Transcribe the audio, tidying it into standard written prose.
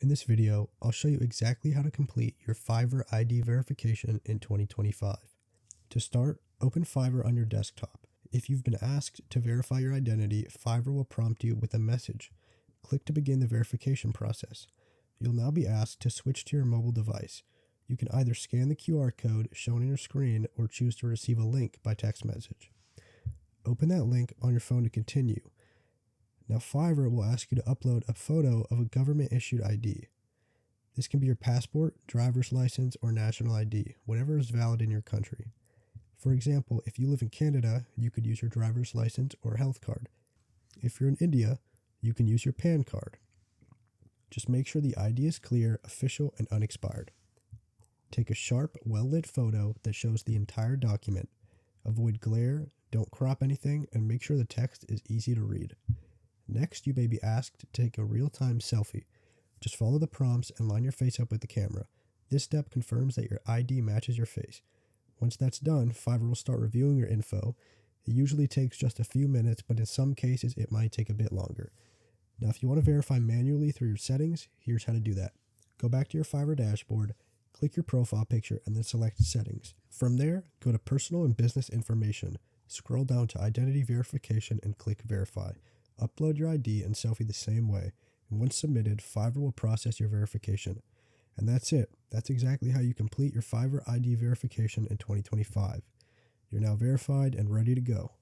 In this video, I'll show you exactly how to complete your Fiverr ID verification in 2025. To start, open Fiverr on your desktop. If you've been asked to verify your identity, Fiverr will prompt you with a message. Click to begin the verification process. You'll now be asked to switch to your mobile device. You can either scan the QR code shown on your screen or choose to receive a link by text message. Open that link on your phone to continue. Now Fiverr will ask you to upload a photo of a government-issued ID. This can be your passport, driver's license, or national ID, whatever is valid in your country. For example, if you live in Canada, you could use your driver's license or health card. If you're in India, you can use your PAN card. Just make sure the ID is clear, official, and unexpired. Take a sharp, well-lit photo that shows the entire document. Avoid glare, don't crop anything, and make sure the text is easy to read. Next, you may be asked to take a real-time selfie. Just follow the prompts and line your face up with the camera. This step confirms that your ID matches your face. Once that's done, Fiverr will start reviewing your info. It usually takes just a few minutes, but in some cases, it might take a bit longer. Now, if you want to verify manually through your settings, here's how to do that. Go back to your Fiverr dashboard, click your profile picture, and then select Settings. From there, go to Personal and Business Information. Scroll down to Identity Verification and click Verify. Upload your ID and selfie the same way, and once submitted, Fiverr will process your verification. And that's it. That's exactly how you complete your Fiverr ID verification in 2025. You're now verified and ready to go.